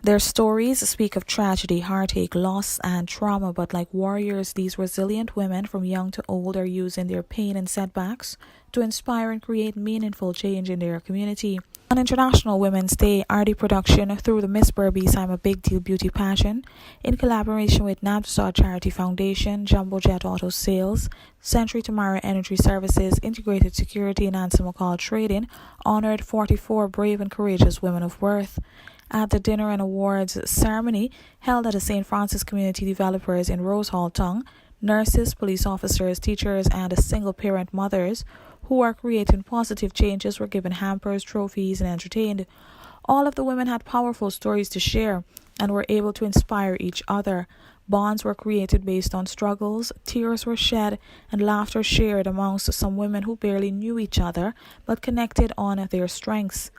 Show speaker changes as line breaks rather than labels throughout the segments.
Their stories speak of tragedy, heartache, loss, and trauma, but like warriors, these resilient women, from young to old, are using their pain and setbacks to inspire and create meaningful change in their community. On International Women's Day, RD Production, through the Miss Berbice I'm a Big Deal beauty pageant, in collaboration with NABSA Charity Foundation, Jumbo Jet Auto Sales, Century Tamara Energy Services, Integrated Security, and Nancy McCall Trading, honored 44 brave and courageous women of worth. At the dinner and awards ceremony held at the St. Francis Community Developers in Rose Hall Tongue, nurses, police officers, teachers, and single-parent mothers who are creating positive changes were given hampers, trophies, and entertained. All of the women had powerful stories to share and were able to inspire each other. Bonds were created based on struggles, tears were shed, and laughter shared amongst some women who barely knew each other but connected on their strengths.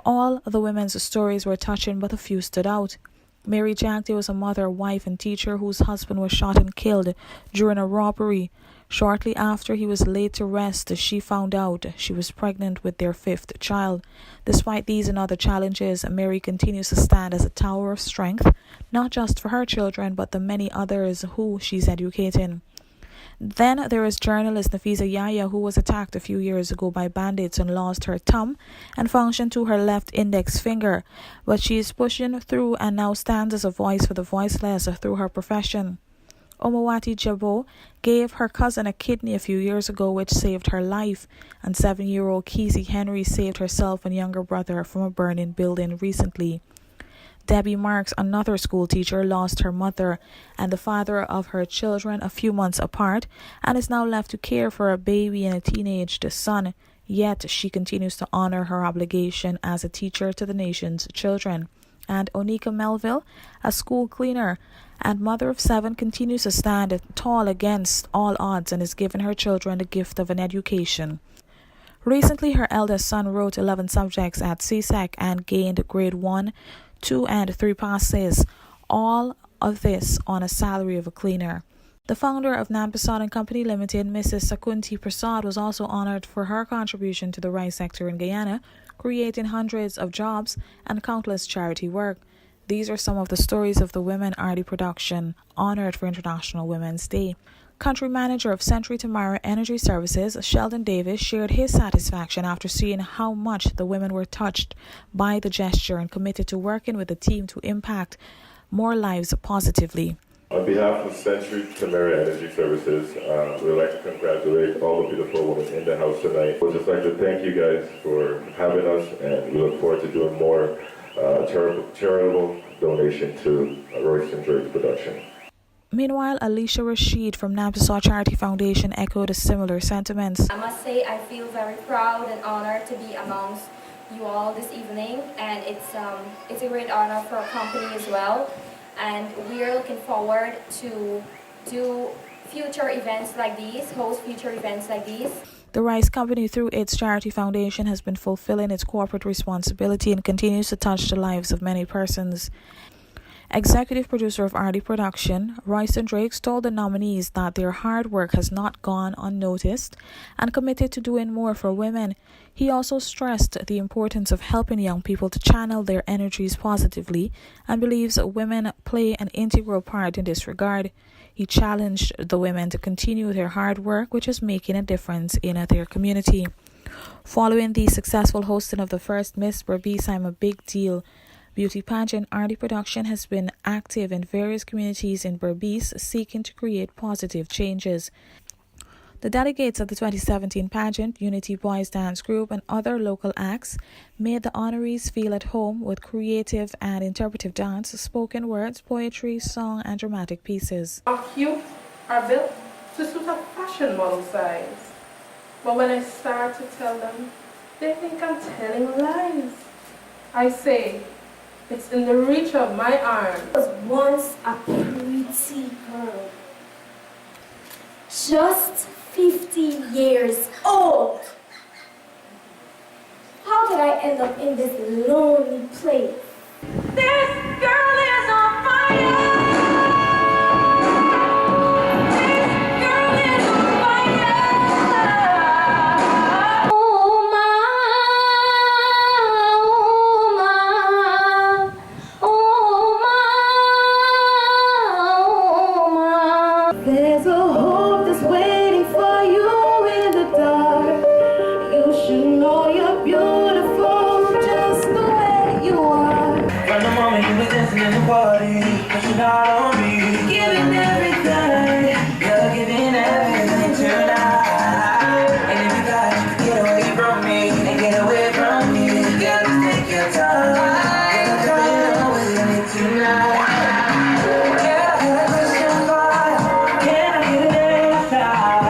All the women's stories were touching, but a few stood out. Mary Jackday was a mother, wife, and teacher whose husband was shot and killed during a robbery. Shortly after he was laid to rest, she found out she was pregnant with their 5th child. Despite these and other challenges, Mary continues to stand as a tower of strength, not just for her children, but the many others who she's educating. Then there is journalist Nafisa Yahya, who was attacked a few years ago by bandits and lost her thumb and function to her left index finger. But she is pushing through and now stands as a voice for the voiceless through her profession. Omawati Jabo gave her cousin a kidney a few years ago, which saved her life, and 7-year-old Kesey Henry saved herself and younger brother from a burning building recently. Debbie Marks, another school teacher, lost her mother and the father of her children a few months apart and is now left to care for a baby and a teenaged son. Yet she continues to honor her obligation as a teacher to the nation's children. And Onika Melville, a school cleaner and mother of 7, continues to stand tall against all odds and is giving her children the gift of an education. Recently, her eldest son wrote 11 subjects at CSEC and gained grade 1, 2, and 3 passes, all of this on a salary of a cleaner. The founder of Nan Prasad and Company Limited, Mrs. Sakunti Prasad, was also honored for her contribution to the rice sector in Guyana, creating hundreds of jobs and countless charity work. These are some of the stories of the women RD Production, honored for International Women's Day. Country manager of Century Tamara Energy Services, Sheldon Davis, shared his satisfaction after seeing how much the women were touched by the gesture and committed to working with the team to impact more lives positively.
On behalf of Century Tamara Energy Services, we would like to congratulate all the beautiful women in the house tonight. We'd just like to thank you guys for having us, and we look forward to doing more charitable donation to Royce and Drake's production.
Meanwhile, Alicia Rashid from NABSA Charity Foundation echoed similar sentiments.
I must say I feel very proud and honored to be amongst you all this evening, and it's a great honor for our company as well. And we are looking forward to do future events like these, host future events like these.
The Rice Company, through its charity foundation, has been fulfilling its corporate responsibility and continues to touch the lives of many persons. Executive producer of RD Production, Royce and Drake, told the nominees that their hard work has not gone unnoticed and committed to doing more for women. He also stressed the importance of helping young people to channel their energies positively and believes women play an integral part in this regard. He challenged the women to continue their hard work, which is making a difference in their community. Following the successful hosting of the first Miss Berbice I'm a Big Deal beauty pageant, RD Production has been active in various communities in Berbice, seeking to create positive changes. The delegates of the 2017 pageant, Unity Boys Dance Group, and other local acts made the honorees feel at home with creative and interpretive dance, spoken words, poetry, song, and dramatic pieces.
Our cute are built to suit a fashion model size. But when I start to tell them, they think I'm telling lies. I say, it's in the reach of my arm.
I was once a pretty girl, just 15 years old. How did I end up in this lonely place?
This girl is on fire! This girl is on fire!
Oh,
in the party, but you're not on